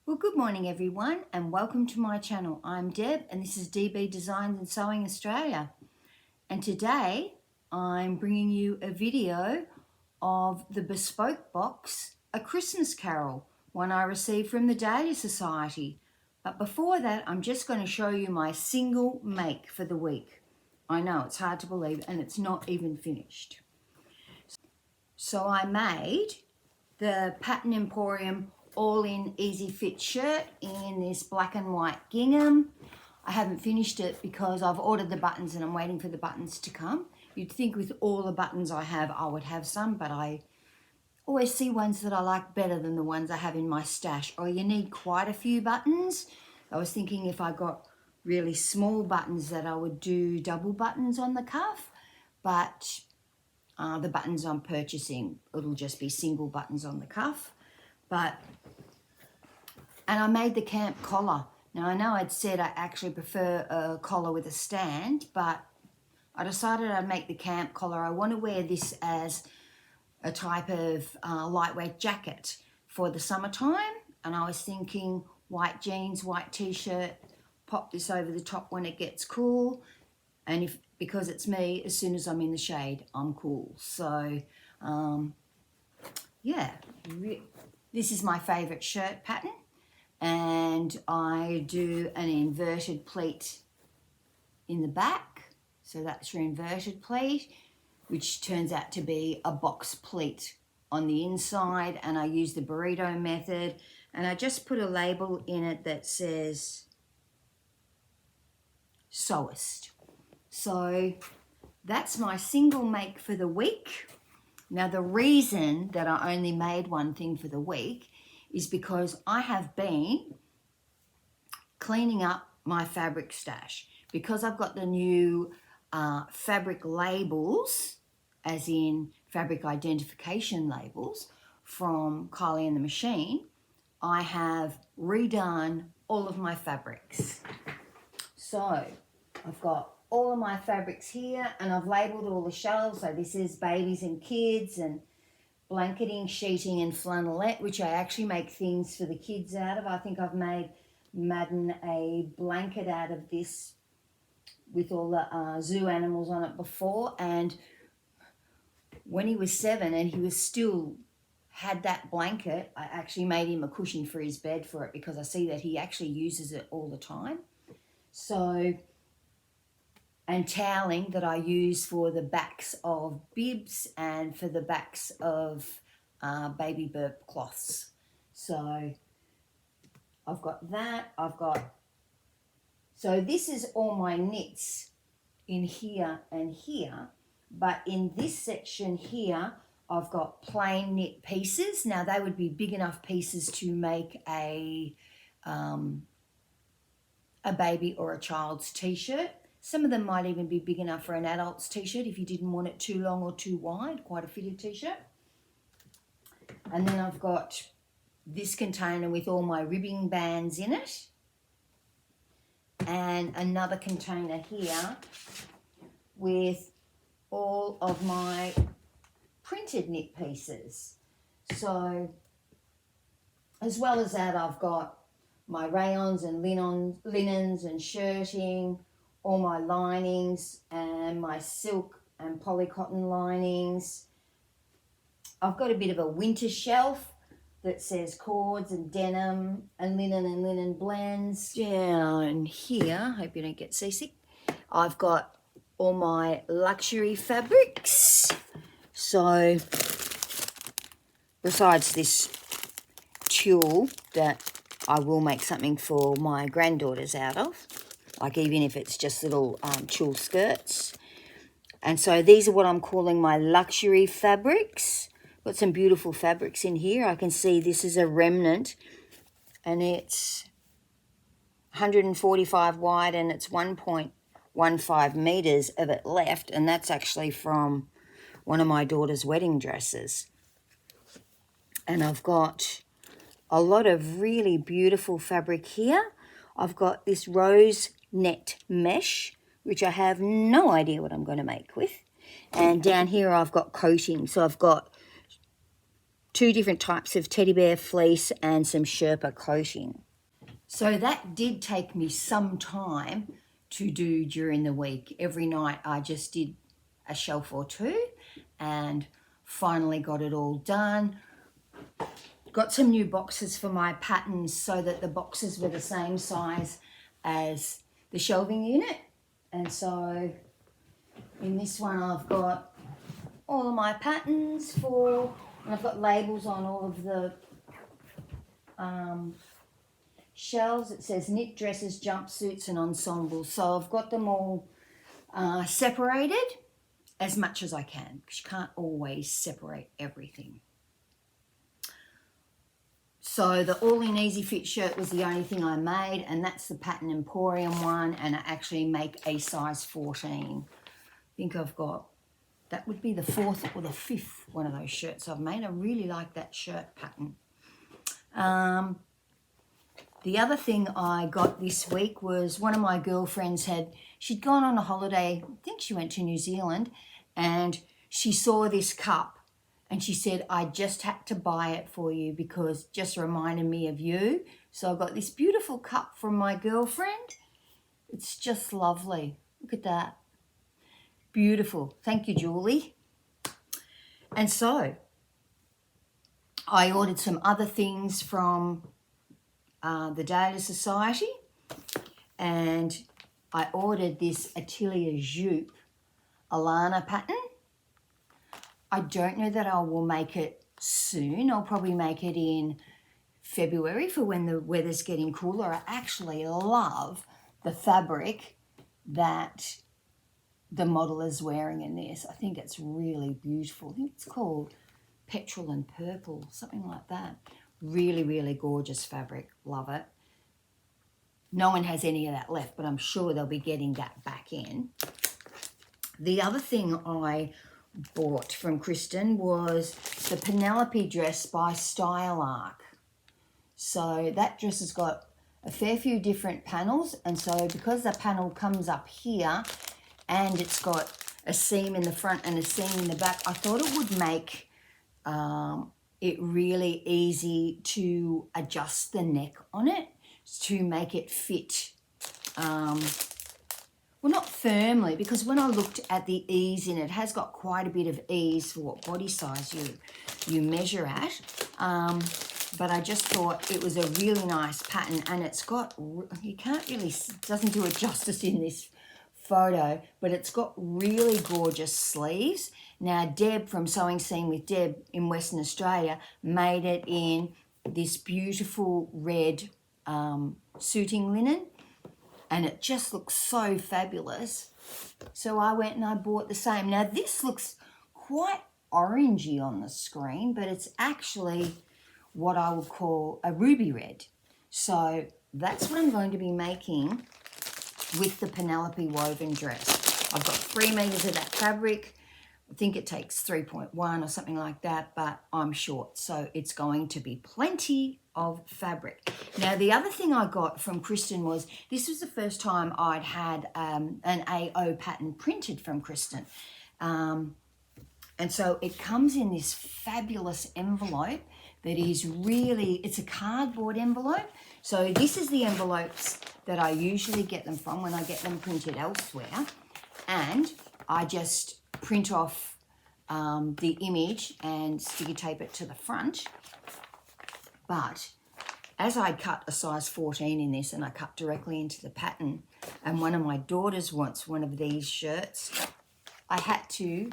Well, good morning everyone and welcome to my channel. I'm Deb and this is DB Designs and Sewing Australia. And today I'm bringing you a video of the Bespoke Box, A Christmas Carol, one I received from the Dahlia Society. But before that, I'm just going to show you my single make for the week. I know it's hard to believe and it's not even finished. So I made the Pattern Emporium all-in easy fit shirt in this black and white gingham. I haven't finished it because I've ordered the buttons and I'm waiting for the buttons to come. You'd think with all the buttons I have, I would have some, but I always see ones that I like better than the ones I have in my stash. Or you need quite a few buttons. I was thinking if I got really small buttons that I would do double buttons on the cuff, but the buttons I'm purchasing, it'll just be single buttons on the cuff. And I made the camp collar. Now I know I'd said I actually prefer a collar with a stand, but I decided I'd make the camp collar. I want to wear this as a type of lightweight jacket for the summertime. And I was thinking white jeans, white t-shirt, pop this over the top when it gets cool. And because it's me, as soon as I'm in the shade, I'm cool. So yeah, this is my favorite shirt pattern. And I do an inverted pleat in the back. So that's your inverted pleat, which turns out to be a box pleat on the inside. And I use the burrito method. And I just put a label in it that says Sewist. So that's my single make for the week. Now the reason that I only made one thing for the week is because I have been cleaning up my fabric stash. Because I've got the new fabric labels, as in fabric identification labels from Kylie and the Machine, I have redone all of my fabrics. So I've got all of my fabrics here and I've labelled all the shelves. So this is babies and kids and blanketing, sheeting and flannelette, which I actually make things for the kids out of. I think I've made Madden a blanket out of this with all the zoo animals on it before. And when he was 7 and he was still had that blanket, I actually made him a cushion for his bed for it because I see that he actually uses it all the time. So, and toweling that I use for the backs of bibs and for the backs of baby burp cloths. So I've got that. So this is all my knits in here and here. But in this section here, I've got plain knit pieces. Now they would be big enough pieces to make a baby or a child's t-shirt. Some of them might even be big enough for an adult's t-shirt if you didn't want it too long or too wide, quite a fitted t-shirt. And then I've got this container with all my ribbing bands in it. And another container here with all of my printed knit pieces. So as well as that, I've got my rayons and linens and shirting, all my linings and my silk and polycotton linings. I've got a bit of a winter shelf that says cords and denim and linen blends. Down here, hope you don't get seasick, I've got all my luxury fabrics. So besides this tulle that I will make something for my granddaughters out of, like even if it's just little tulle skirts. And so these are what I'm calling my luxury fabrics. Got some beautiful fabrics in here. I can see this is a remnant and it's 145 wide and it's 1.15 meters of it left. And that's actually from one of my daughter's wedding dresses. And I've got a lot of really beautiful fabric here. I've got this rose net mesh, which I have no idea what I'm going to make with. And down here I've got coating. So I've got 2 different types of teddy bear fleece and some Sherpa coating. So that did take me some time to do during the week. Every night I just did a shelf or 2 and finally got it all done. Got some new boxes for my patterns so that the boxes were the same size as the shelving unit. And so in this one I've got all of my patterns and I've got labels on all of the shelves. It says knit dresses, jumpsuits and ensembles. So I've got them all separated as much as I can, because you can't always separate everything. So the all-in easy fit shirt was the only thing I made, and that's the Pattern Emporium one, and I actually make a size 14. I think I've got, that would be the 4th or the 5th one of those shirts I've made. I really like that shirt pattern. The other thing I got this week was one of my girlfriends she'd gone on a holiday, I think she went to New Zealand, and she saw this cup and she said, I just had to buy it for you because it just reminded me of you. So I got this beautiful cup from my girlfriend. It's just lovely. Look at that. Beautiful. Thank you, Julie. And so I ordered some other things from the Dahlia Sewciety, and I ordered this Atelier Jupe Alana pattern. I don't know that I will make it soon. I'll probably make it in February for when the weather's getting cooler. I actually love the fabric that the model is wearing in this. I think it's really beautiful. I think it's called Petrol and Purple, something like that. Really, really gorgeous fabric. Love it. No one has any of that left, but I'm sure they'll be getting that back in. The other thing I bought from Kristen was the Penelope dress by Style Arc. So that dress has got a fair few different panels, and so because the panel comes up here and it's got a seam in the front and a seam in the back, I thought it would make it really easy to adjust the neck on it to make it fit, well, not firmly, because when I looked at the ease in it, it has got quite a bit of ease for what body size you measure at, but I just thought it was a really nice pattern, and it's got, you can't really, doesn't do it justice in this photo, but it's got really gorgeous sleeves. Now Deb from Sewing Scene with Deb in Western Australia made it in this beautiful red suiting linen, and it just looks so fabulous. So I went and I bought the same. Now this looks quite orangey on the screen, but it's actually what I would call a ruby red. So that's what I'm going to be making with the Penelope woven dress. I've got 3 meters of that fabric. I think it takes 3.1 or something like that, but I'm short, so it's going to be plenty of fabric. Now, the other thing I got from Kristen was, this was the first time I'd had an AO pattern printed from Kristen. And so it comes in this fabulous envelope that is really, it's a cardboard envelope. So this is the envelopes that I usually get them from when I get them printed elsewhere. And I just print off the image and sticky tape it to the front. But as I cut a size 14 in this, and I cut directly into the pattern, and one of my daughters wants one of these shirts, I had to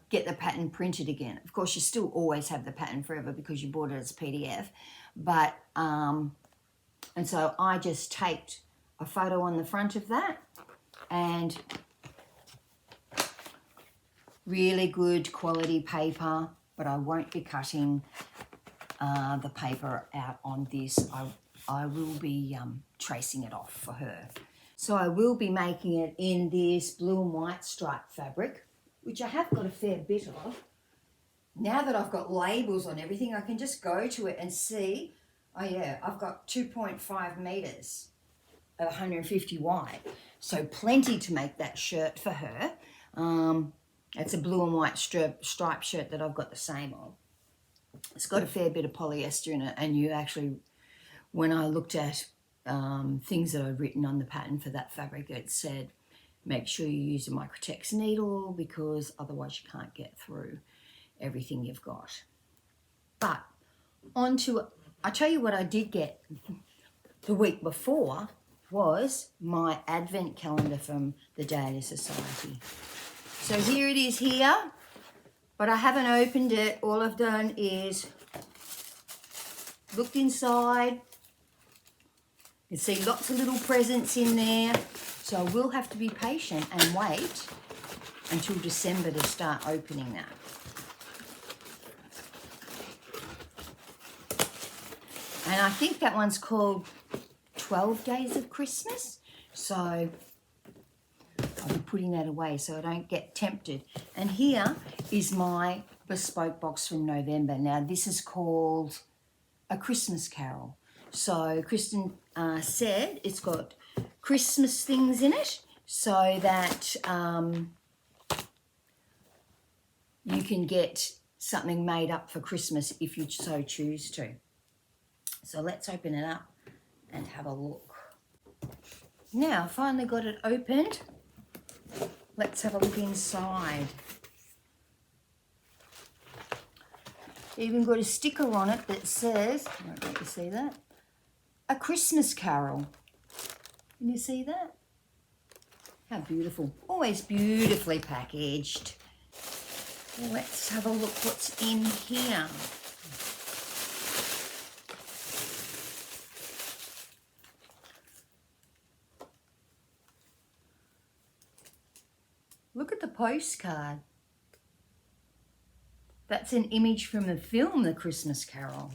get the pattern printed again. Of course, you still always have the pattern forever because you bought it as a PDF, but and so I just taped a photo on the front of that, and really good quality paper, but I won't be cutting the paper out on this. I will be tracing it off for her. So I will be making it in this blue and white striped fabric, which I have got a fair bit of. Now that I've got labels on everything, I can just go to it and see, oh yeah, I've got 2.5 meters of 150 wide. So plenty to make that shirt for her. It's a blue and white striped shirt that I've got the same of. It's got a fair bit of polyester in it, and you actually, when I looked at things that I'd written on the pattern for that fabric, it said make sure you use a Microtex needle because otherwise you can't get through everything you've got. But I tell you what I did get the week before was my advent calendar from the Dahlia Sewciety. So here it is here, but I haven't opened it. All I've done is looked inside. You can see lots of little presents in there. So I will have to be patient and wait until December to start opening that. And I think that one's called 12 Days of Christmas. So I'll be putting that away so I don't get tempted. And here is my bespoke box from November. Now this is called A Christmas Carol. So Kristen said it's got Christmas things in it so that you can get something made up for Christmas if you so choose to. So let's open it up and have a look. Now, I finally got it opened. Let's have a look inside. Even got a sticker on it that says, I don't know if you see that, A Christmas Carol. Can you see that? How beautiful. Always beautifully packaged. Let's have a look what's in here. Look at the postcard. That's an image from the film, The Christmas Carol.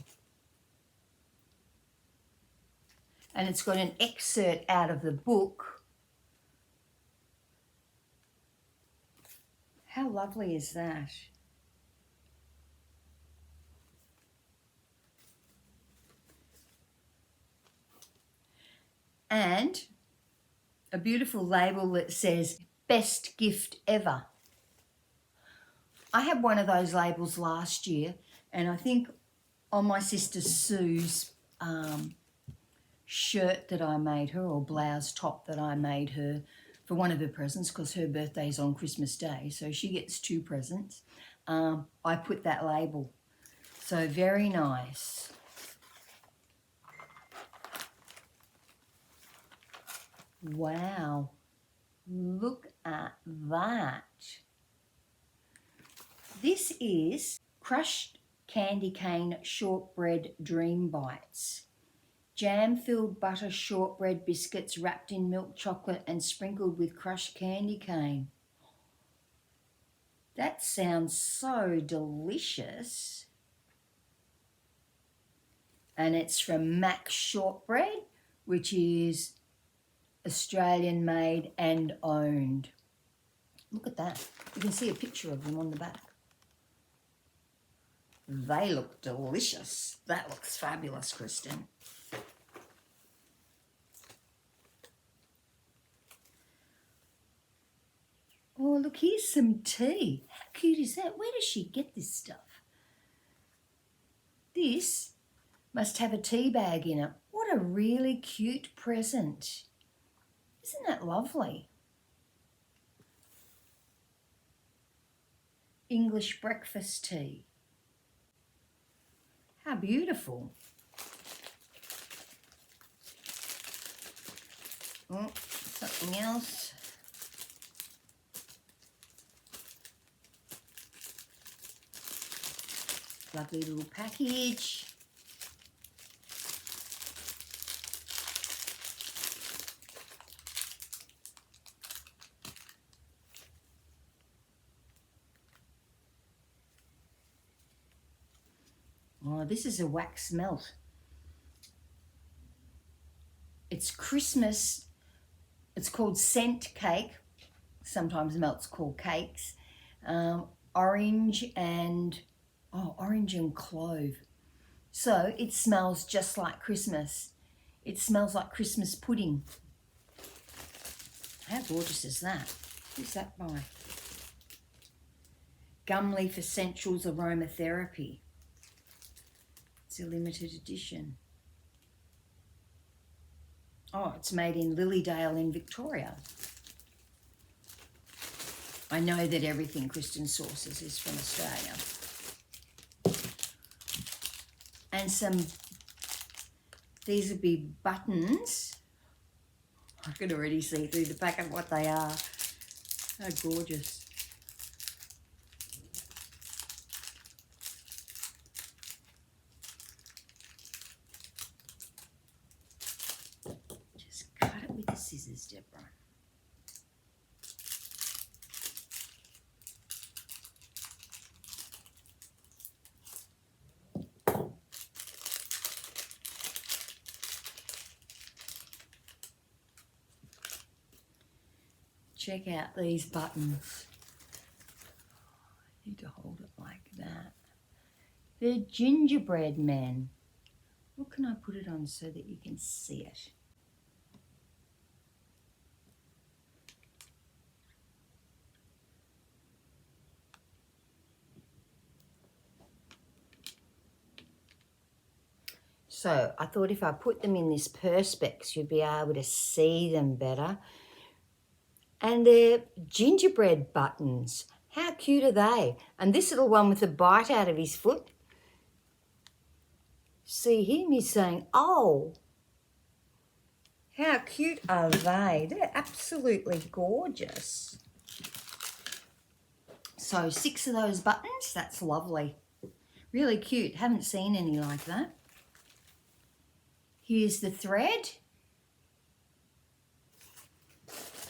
And it's got an excerpt out of the book. How lovely is that? And a beautiful label that says, Best Gift Ever. I had one of those labels last year, and I think on my sister Sue's shirt that I made her, or blouse top that I made her for one of her presents, because her birthday's on Christmas Day, so she gets 2 presents. I put that label. So very nice. Wow. Look at that. This is crushed candy cane shortbread dream bites. Jam-filled butter shortbread biscuits wrapped in milk chocolate and sprinkled with crushed candy cane. That sounds so delicious. And it's from Max Shortbread, which is Australian made and owned. Look at that. You can see a picture of them on the back. They look delicious. That looks fabulous, Kristen. Oh, look, here's some tea. How cute is that? Where does she get this stuff? This must have a tea bag in it. What a really cute present. Isn't that lovely? English breakfast tea. How beautiful. Oh, something else. Lovely little package. Oh, this is a wax melt. It's Christmas. It's called scent cake. Sometimes melts called cakes. Orange and clove. So it smells just like Christmas. It smells like Christmas pudding. How gorgeous is that? Who's that by? Gum Leaf Essentials Aromatherapy. It's a limited edition. Oh, it's made in Lilydale in Victoria. I know that everything Kristen sources is from Australia. And these would be buttons. I can already see through the back of what they are. How gorgeous. Just cut it with the scissors, Deborah. Check out these buttons. I need to hold it like that. They're gingerbread men. What can I put it on so that you can see it? So I thought if I put them in this Perspex, you'd be able to see them better. And they're gingerbread buttons. How cute are they? And this little one with a bite out of his foot. See him, he's saying, oh. How cute are they? They're absolutely gorgeous. So 6 of those buttons, that's lovely. Really cute. Haven't seen any like that. Here's the thread.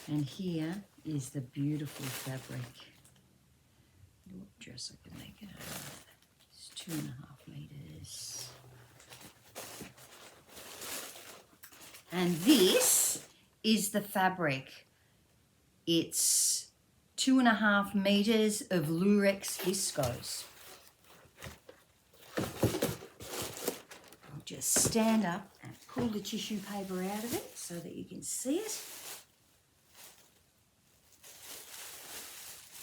And here is the beautiful fabric. What dress I can make it out of. It's 2.5 meters. And this is the fabric. It's 2.5 meters of Lurex viscose. I'll just stand up and pull the tissue paper out of it so that you can see it.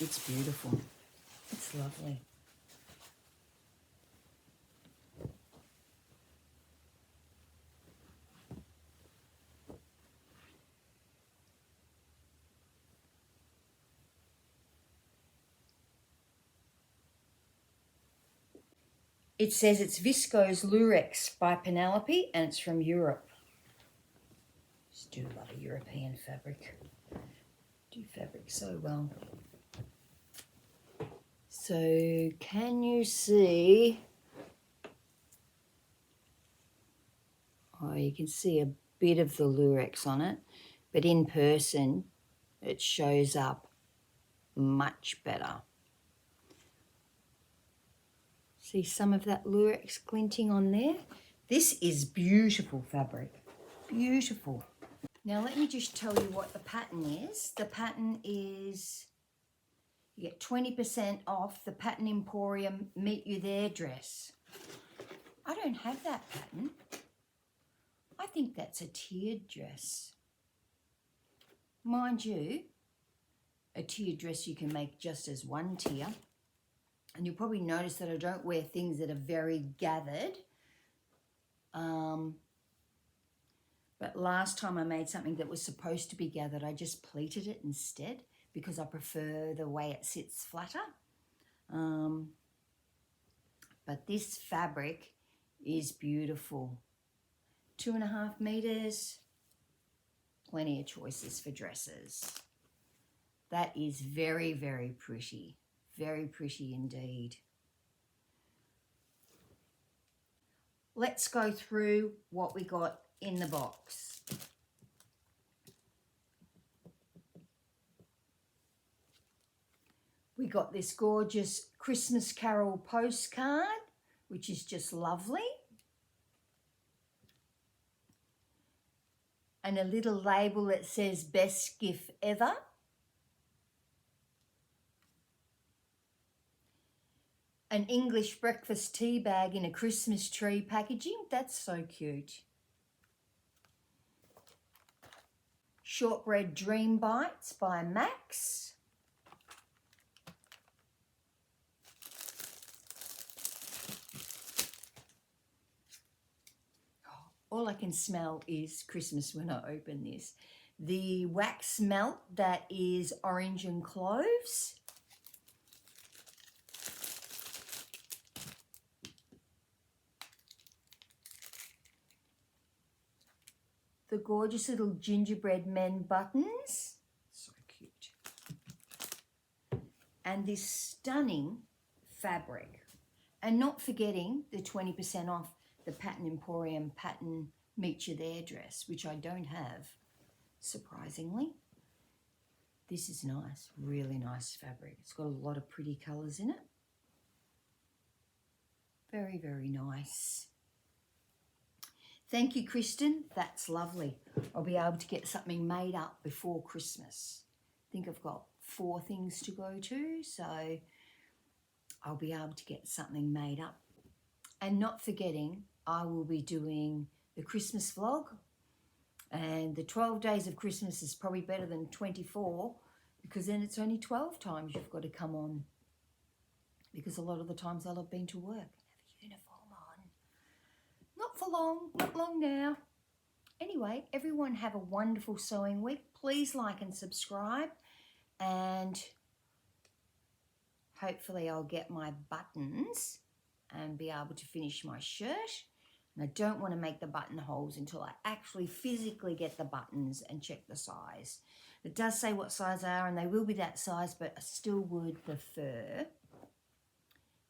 It's beautiful. It's lovely. It says it's Viscose Lurex by Penelope and it's from Europe. Just do a lot of European fabric. Do fabric so well. So can you see? Oh, you can see a bit of the Lurex on it, but in person it shows up much better. See some of that Lurex glinting on there? This is beautiful fabric, beautiful. Now let me just tell you what the pattern is. The pattern is, you get 20% off the Pattern Emporium Meet You There dress. I don't have that pattern. I think that's a tiered dress. Mind you, a tiered dress you can make just as one tier. And you'll probably notice that I don't wear things that are very gathered. But last time I made something that was supposed to be gathered, I just pleated it instead because I prefer the way it sits flatter. But this fabric is beautiful. 2.5 meters, plenty of choices for dresses. That is very, very pretty. Very pretty indeed. Let's go through what we got in the box. We got this gorgeous Christmas Carol postcard, which is just lovely. And a little label that says best gift ever. An English breakfast tea bag in a Christmas tree packaging. That's so cute. Shortbread Dream Bites by Max. all I can smell is Christmas when I open this. The wax melt that is orange and cloves. The gorgeous little gingerbread men buttons. So cute. And this stunning fabric. And not forgetting the 20% off the Pattern Emporium Pattern Meet You There dress, which I don't have, surprisingly. This is nice, really nice fabric. It's got a lot of pretty colours in it. Very, very nice. Thank you, Kristen. That's lovely. I'll be able to get something made up before Christmas. I think I've got 4 things to go to, so I'll be able to get something made up. And not forgetting, I will be doing the Christmas vlog, and the 12 days of Christmas is probably better than 24, because then it's only 12 times you've got to come on, because a lot of the times I'll have been to work and have a uniform on. Not for long, not long now. Anyway, everyone have a wonderful sewing week. Please like and subscribe, and hopefully I'll get my buttons and be able to finish my shirt. And I don't want to make the buttonholes until I actually physically get the buttons and check the size. It does say what size they are, and they will be that size, but I still would prefer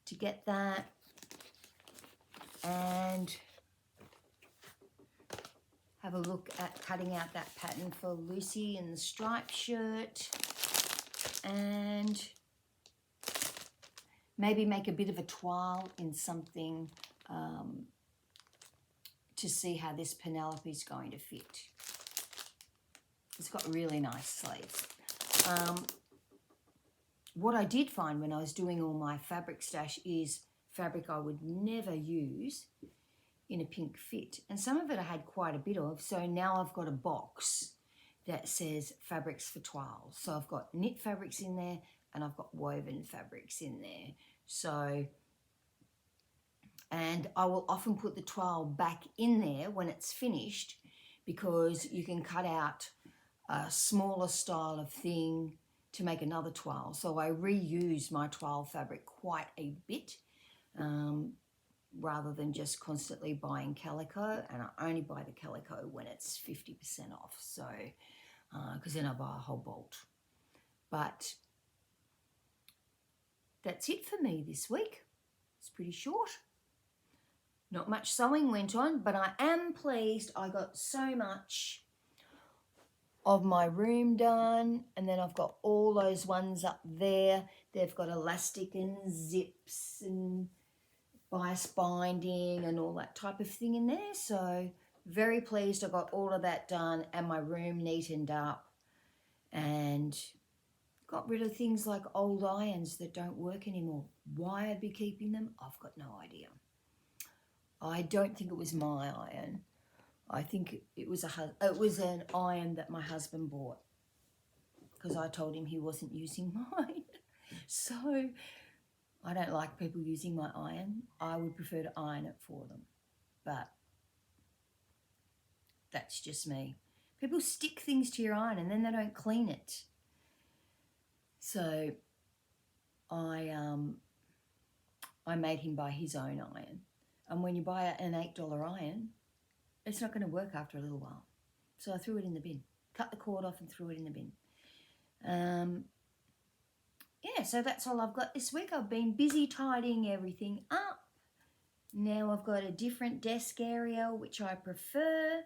to get that. And have a look at cutting out that pattern for Lucy in the striped shirt, and maybe make a bit of a toile in something to see how this Penelope is going to fit. It's got really nice sleeves. What I did find when I was doing all my fabric stash is fabric I would never use in a pink fit. And some of it I had quite a bit of, so now I've got a box that says fabrics for toiles. So I've got knit fabrics in there, and I've got woven fabrics in there. So, and I will often put the toile back in there when it's finished, because you can cut out a smaller style of thing to make another toile. So I reuse my toile fabric quite a bit, rather than just constantly buying calico. And I only buy the calico when it's 50% off. So, because then I buy a whole bolt. But that's it for me this week. It's pretty short. Not much sewing went on, but I am pleased I got so much of my room done. And then I've got all those ones up there. They've got elastic and zips and bias binding and all that type of thing in there. So very pleased I got all of that done, and my room neatened up, and got rid of things like old irons that don't work anymore. Why I'd be keeping them, I've got no idea. I don't think it was my iron. I think it was an iron that my husband bought, because I told him he wasn't using mine. So I don't like people using my iron. I would prefer to iron it for them. But that's just me. People stick things to your iron and then they don't clean it. So I made him buy his own iron. And when you buy an $8 iron, it's not going to work after a little while. So I threw it in the bin. Cut the cord off and threw it in the bin. Yeah, so that's all I've got this week. I've been busy tidying everything up. Now I've got a different desk area, which I prefer.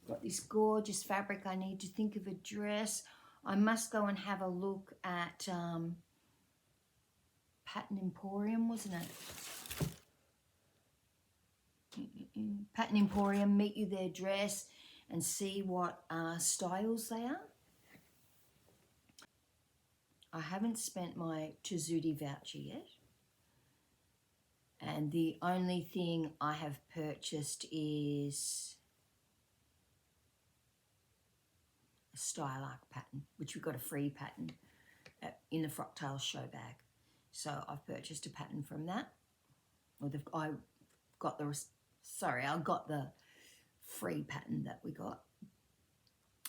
Got this gorgeous fabric. I need to think of a dress. I must go and have a look at Pattern Emporium, wasn't it? Pattern Emporium, Meet You There dress, and see what styles they are. I haven't spent my Tezzuti voucher yet. And the only thing I have purchased is a Style Arc pattern, which we got a free pattern in the Frocktail show bag. So I've purchased a pattern from that. I got the sorry, I got the free pattern that we got.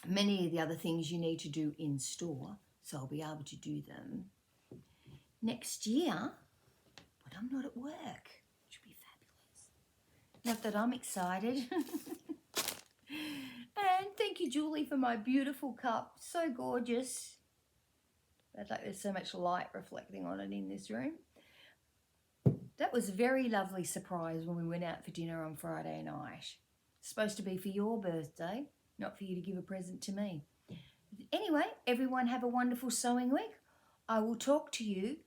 Many of the other things you need to do in store, so I'll be able to do them next year, but I'm not at work, which would be fabulous. Not that I'm excited. And thank you, Julie, for my beautiful cup. So gorgeous. Like there's so much light reflecting on it in this room. That was a very lovely surprise when we went out for dinner on Friday night. It's supposed to be for your birthday, not for you to give a present to me. Anyway, everyone have a wonderful sewing week. I will talk to you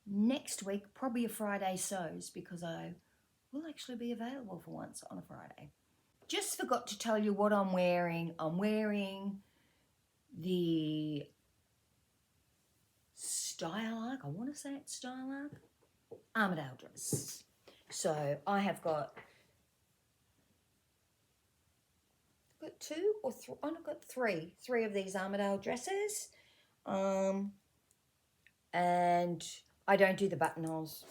next week, probably a Friday sews, because I will actually be available for once on a Friday. Just forgot to tell you what I'm wearing. I'm wearing the Stylark, I want to say it's Stylark, Armadale dress. So I have got two or three, I've got three of these Armadale dresses. And I don't do the buttonholes.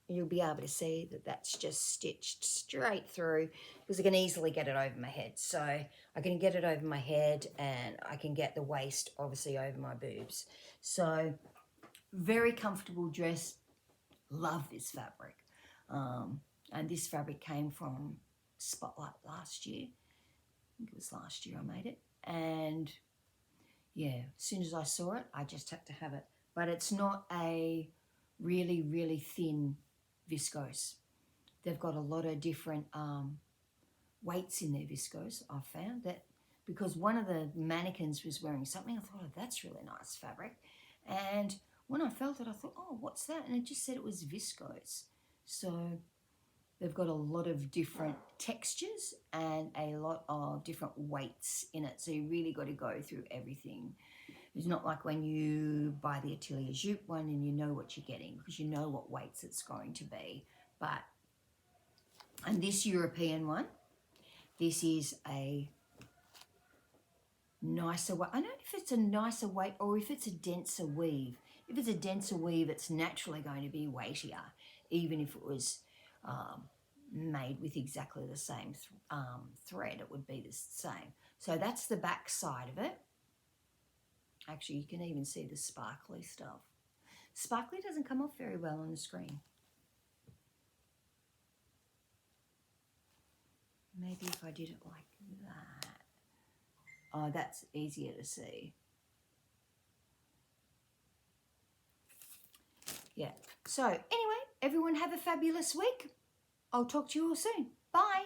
You'll be able to see that that's just stitched straight through because I can easily get it over my head. So I can get it over my head and I can get the waist obviously over my boobs. So very comfortable dress. Love this fabric. And this fabric came from Spotlight last year. I think it was last year I made it. And yeah, as soon as I saw it, I just had to have it. But it's not a really, really thin viscose. They've got a lot of different weights in their viscose. I found that because one of the mannequins was wearing something, I thought, oh, that's really nice fabric. And when I felt it, I thought, oh, what's that? And it just said it was viscose. So they've got a lot of different textures and a lot of different weights in it. So you really got to go through everything. It's not like when you buy the Atelier Jupe one and you know what you're getting because you know what weights it's going to be. And this European one, this is a nicer weight. I don't know if it's a nicer weight or if it's a denser weave. If it's a denser weave, it's naturally going to be weightier, even if it was made with exactly the same thread, it would be the same. So that's the back side of it. Actually, you can even see the sparkly stuff. Sparkly doesn't come off very well on the screen. Maybe if I did it like that. Oh, that's easier to see. Yeah. So anyway, everyone have a fabulous week. I'll talk to you all soon. Bye.